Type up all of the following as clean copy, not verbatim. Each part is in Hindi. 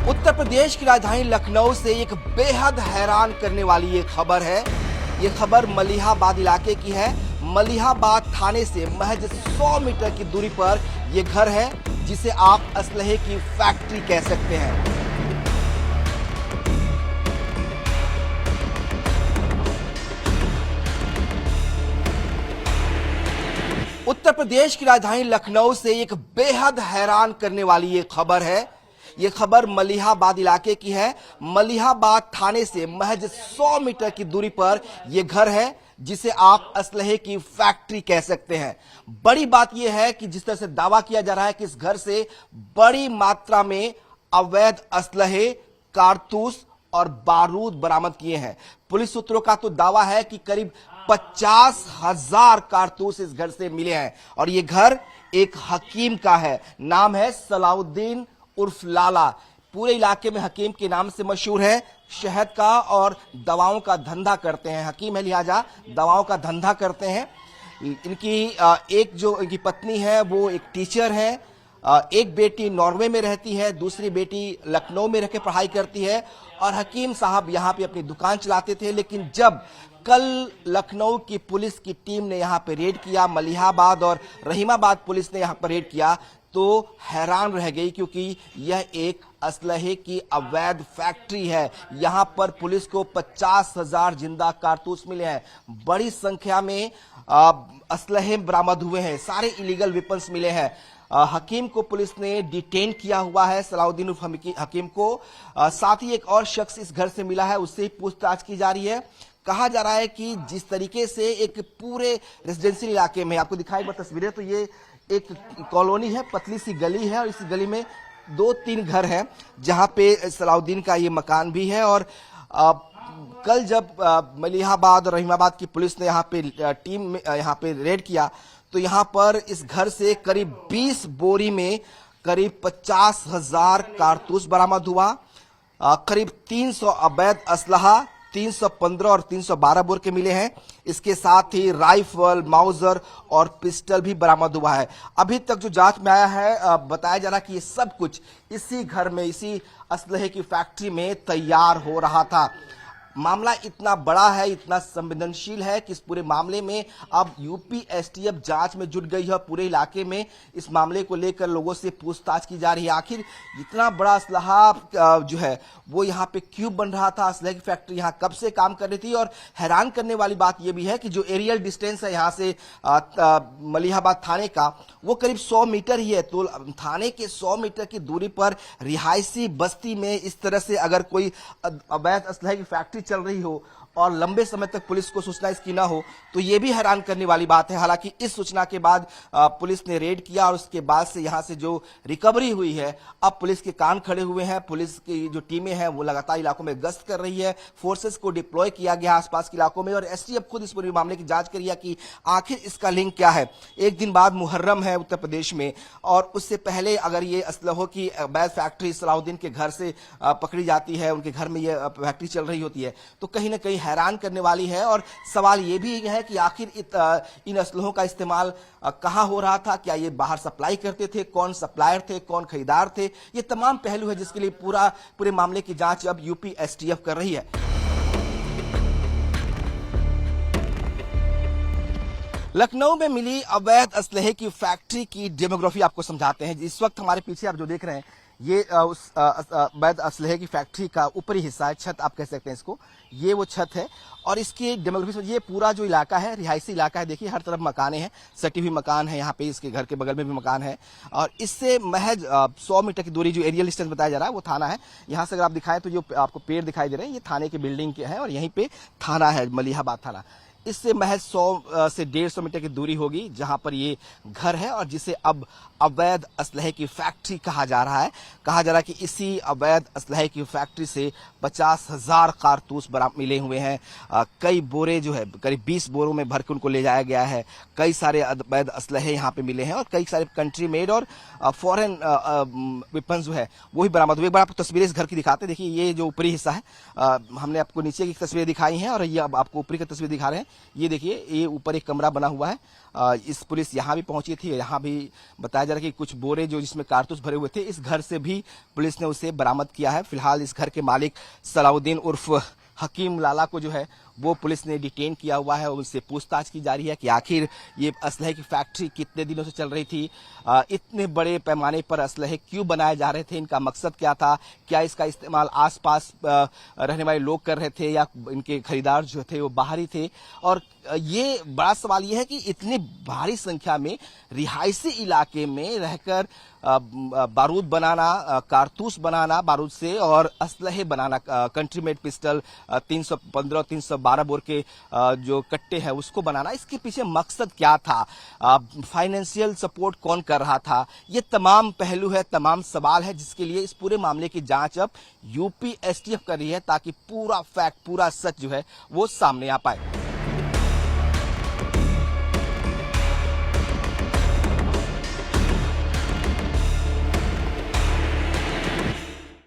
उत्तर प्रदेश की राजधानी लखनऊ से एक बेहद हैरान करने वाली ये खबर है। ये खबर मलिहाबाद इलाके की है। मलिहाबाद थाने से महज 100 मीटर की दूरी पर यह घर है, जिसे आप असलहे की फैक्ट्री कह सकते हैं। उत्तर प्रदेश की राजधानी लखनऊ से एक बेहद हैरान करने वाली ये खबर है। ये खबर मलिहाबाद इलाके की है। मलिहाबाद थाने से महज 100 मीटर की दूरी पर यह घर है, जिसे आप असलहे की फैक्ट्री कह सकते हैं। बड़ी बात यह है कि जिस तरह से दावा किया जा रहा है कि इस घर से बड़ी मात्रा में अवैध असलहे, कारतूस और बारूद बरामद किए हैं। पुलिस सूत्रों का तो दावा है कि करीब 50,000 कारतूस इस घर से मिले हैं और यह घर एक हकीम का है। नाम है सलाउद्दीन उर्फ लाला। पूरे इलाके में हकीम के नाम से मशहूर है। शहद का और दवाओं का धंधा करते हैं। हकीम है, लिहाजा दवाओं का धंधा करते हैं। इनकी पत्नी है वो एक टीचर है। एक बेटी नॉर्वे में रहती है, दूसरी बेटी लखनऊ में रहकर पढ़ाई करती है और हकीम साहब यहाँ पे अपनी दुकान चलाते थे। लेकिन जब कल लखनऊ की पुलिस की टीम ने यहाँ पे रेड किया, मलिहाबाद और रहीमाबाद पुलिस ने यहाँ पर रेड किया, तो हैरान रह गई, क्योंकि यह एक असलहे की अवैध फैक्ट्री है। यहां पर पुलिस को 50,000 जिंदा कारतूस मिले हैं। बड़ी संख्या में असलहे बरामद हुए हैं। सारे इलीगल वेपन्स मिले हैं। हकीम को पुलिस ने डिटेन किया हुआ है, सलाउद्दीन उर्फ हकीम को। साथ ही एक और शख्स इस घर से मिला है, उससे पूछताछ की जा रही है। कहा जा रहा है कि जिस तरीके से एक पूरे रेजिडेंशियल इलाके में, आपको दिखाई एक बार तस्वीरें, तो ये एक कॉलोनी है, पतली सी गली है और इस गली में 2-3 घर हैं, जहां पे सलाउद्दीन का ये मकान भी है। और कल जब मलिहाबाद और रहीमाबाद की पुलिस ने यहाँ पे टीम में यहाँ पे रेड किया, तो यहाँ पर इस घर से करीब 20 बोरी में करीब 50,000 कारतूस बरामद हुआ। करीब 300 अवैध असलहा, 315 और 312 बोर के मिले हैं। इसके साथ ही राइफल, माउजर और पिस्टल भी बरामद हुआ है। अभी तक जो जांच में आया है, बताया जा रहा है कि ये सब कुछ इसी घर में, इसी असलहे की फैक्ट्री में तैयार हो रहा था। मामला इतना बड़ा है, इतना संवेदनशील है कि इस पूरे मामले में अब यूपी एसटीएफ जांच में जुट गई है। पूरे इलाके में इस मामले को लेकर लोगों से पूछताछ की जा रही है। आखिर इतना बड़ा असलहा जो है वो यहाँ पे क्यों बन रहा था, असलहे की फैक्ट्री यहाँ कब से काम कर रही थी। और हैरान करने वाली बात यह भी है कि जो एरियल डिस्टेंस है यहाँ से मलिहाबाद थाने का, वो करीब 100 मीटर ही है। तो थाने के 100 मीटर की दूरी पर रिहायशी बस्ती में इस तरह से अगर कोई अवैध असलहे की फैक्ट्री चल रही हो और लंबे समय तक पुलिस को सूचना इसकी ना हो, तो यह भी हैरान करने वाली बात है। हालांकि इस सूचना के बाद पुलिस ने रेड किया और उसके बाद से यहां से जो रिकवरी हुई है, अब पुलिस के कान खड़े हुए हैं। पुलिस की जो टीमें हैं वो लगातार इलाकों में गश्त कर रही है। फोर्सेस को डिप्लॉय किया गया आसपास के इलाकों में और एसटीएफ खुद इस पूरे मामले की जांच कर रही है कि आखिर इसका लिंक क्या है। एक दिन बाद मुहर्रम है उत्तर प्रदेश में, और उससे पहले अगर ये असलहों की अवैध फैक्ट्री सलाउद्दीन के घर से पकड़ी जाती है, उनके घर में ये फैक्ट्री चल रही होती है, तो कहीं ना कहीं हैरान करने वाली है। और सवाल यह भी है कि आखिर इन असलहों का इस्तेमाल कहां हो रहा था, क्या ये बाहर सप्लाई करते थे, कौन सप्लायर थे, कौन खरीदार थे। ये तमाम पहलू है जिसके लिए पूरे मामले की जांच अब यूपी एसटीएफ कर रही है। लखनऊ में मिली अवैध असलहे की फैक्ट्री की डेमोग्राफी आपको समझाते हैं। इस वक्त हमारे पीछे आप जो देख रहे हैं, ये उस अवैध असलहे की फैक्ट्री का ऊपरी हिस्सा है, छत आप कह सकते हैं इसको। ये वो छत है और इसकी डेमोग्राफी, ये पूरा जो इलाका है रिहायशी इलाका है। देखिए हर तरफ मकाने हैं, सटी हुई मकान है, यहाँ पे इसके घर के बगल में भी मकान है। और इससे महज 100 मीटर की दूरी, जो एरियल डिस्टेंस बताया जा रहा है, वो थाना है। यहाँ से अगर आप दिखाएं तो जो आपको पेड़ दिखाई दे रहे हैं, ये थाने की बिल्डिंग के हैं और यहीं पे थाना है, मलिहाबाद थाना। इससे महज 100 से 150 मीटर की दूरी होगी जहां पर ये घर है और जिसे अब अवैध असलहे की फैक्ट्री कहा जा रहा है। कहा जा रहा है कि इसी अवैध असलहे की फैक्ट्री से 50,000 कारतूस मिले हुए हैं। कई बोरे जो है, करीब 20 बोरों में भर के उनको ले जाया गया है। कई सारे अवैध असलहे यहाँ पे मिले हैं और कई सारे कंट्री मेड और फॉरेन वेपन्स जो है वो भी बरामद हुए। एक बार आपको तस्वीरें इस घर की दिखाते हैं। देखिए ये जो ऊपरी हिस्सा है, हमने आपको नीचे की तस्वीरें दिखाई हैं और ये अब आपको ऊपरी की तस्वीर दिखा रहे हैं। ये देखिए, ये ऊपर एक कमरा बना हुआ है। इस पुलिस यहाँ भी पहुंची थी। यहाँ भी बताया जा रहा है कि कुछ बोरे जो जिसमें कारतूस भरे हुए थे, इस घर से भी पुलिस ने उसे बरामद किया है। फिलहाल इस घर के मालिक सलाउद्दीन उर्फ हकीम लाला को जो है वो पुलिस ने डिटेन किया हुआ है और उनसे पूछताछ की जा रही है कि आखिर ये असलहे की फैक्ट्री कितने दिनों से चल रही थी, इतने बड़े पैमाने पर असलहे क्यों बनाए जा रहे थे, इनका मकसद क्या था, क्या इसका इस्तेमाल आसपास रहने वाले लोग कर रहे थे या इनके खरीदार जो थे वो बाहरी थे। और ये बड़ा सवाल ये है कि इतनी भारी संख्या में रिहायशी इलाके में रहकर बारूद बनाना, कारतूस बनाना बारूद से और असलहे बनाना, कंट्री मेड पिस्टल 315 312 बोर के जो कट्टे हैं उसको बनाना, इसके पीछे मकसद क्या था, फाइनेंशियल सपोर्ट कौन कर रहा था, ये तमाम पहलू है, तमाम सवाल है जिसके लिए इस पूरे मामले की जांच अब यूपी एसटीएफ कर रही है ताकि पूरा फैक्ट, पूरा सच जो है वो सामने आ पाए।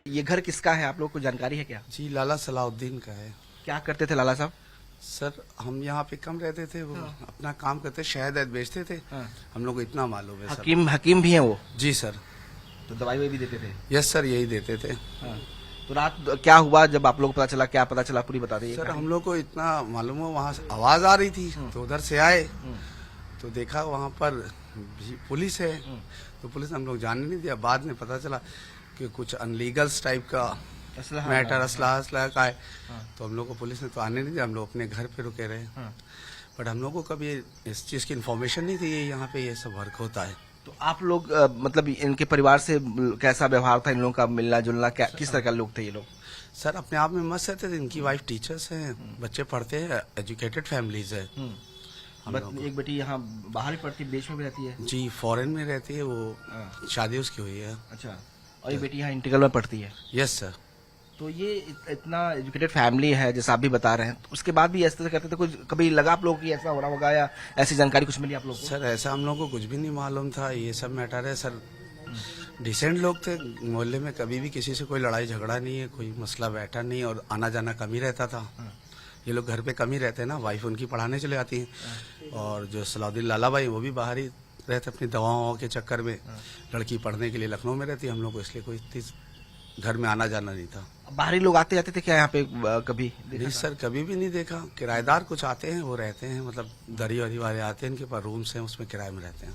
ये घर किसका है, आप लोग को जानकारी है क्या? जी, लाला सलाउद्दीन का है। क्या करते थे लाला साहब? सर, हम यहाँ पे कम रहते थे, वो अपना काम करते, शहद बेचते थे। हम लोग को इतना मालूम है सर। हकीम भी हैं वो? जी सर। तो दवाई भी देते थे? यस सर, यही देते थे। तो रात क्या हुआ जब आप लोग को पता चला, क्या पता चला, पूरी बता दीजिए। सर, हम लोग को इतना मालूम है, वहाँ से आवाज आ रही थी तो उधर से आए तो देखा वहाँ पर पुलिस है, तो पुलिस ने हम लोग जाने नहीं दिया। बाद में पता चला कि कुछ अनलीगल्स टाइप का मैटर, असला का है। तो हम लोग को पुलिस ने तो आने नहीं दिया, हम लोग अपने घर पे रुके रहे। बट हम लोग को कभी इस चीज की इन्फॉर्मेशन नहीं थी यहाँ पे ये सब वर्क होता है। तो आप लोग मतलब इनके परिवार से कैसा व्यवहार था, इन लोगों का मिलना जुलना, क्या किस तरह का लोग थे ये लोग? सर, अपने आप में मस्त रहते थे। इनकी वाइफ टीचर्स हैं, बच्चे पढ़ते हैं, एजुकेटेड फैमिलीज है। एक बेटी यहाँ बाहर ही पढ़ती, विदेश में भी रहती है? जी, फॉरेन में रहती है वो, शादी उसकी हुई है। अच्छा, और ये बेटी यहाँ इंटीग्रल में पढ़ती है? Yes sir. तो ये इतना एजुकेटेड फैमिली है जैसा आप भी बता रहे हैं, तो उसके बाद भी ऐसे तरह करते थे, कुछ कभी लगा आप लोगों की ऐसा हो रहा होगा या ऐसी जानकारी कुछ मिली आप लोगों को? सर, ऐसा हम लोग को कुछ भी नहीं मालूम था, ये सब मैटर है सर। डिसेंट लोग थे, मोहल्ले में कभी भी किसी से कोई लड़ाई झगड़ा नहीं है, कोई मसला बैठा नहीं, और आना जाना कम ही रहता था। ये लोग घर पे कम ही रहते हैं ना, वाइफ उनकी पढ़ाने चले आती है, और जो सलाउद्दीन लाला भाई वो भी बाहर ही रहते अपनी दवाओं के चक्कर में। लड़की पढ़ने के लिए लखनऊ में रहती है, हम लोग को इसलिए कोई इतनी घर में आना जाना नहीं था। बाहरी लोग आते जाते थे क्या यहाँ पे कभी? नहीं सर, कभी भी नहीं देखा। किराएदार कुछ आते हैं, वो रहते हैं, मतलब दरी वरी वाले आते हैं, इनके पास रूम्स हैं, उसमें किराए में रहते हैं।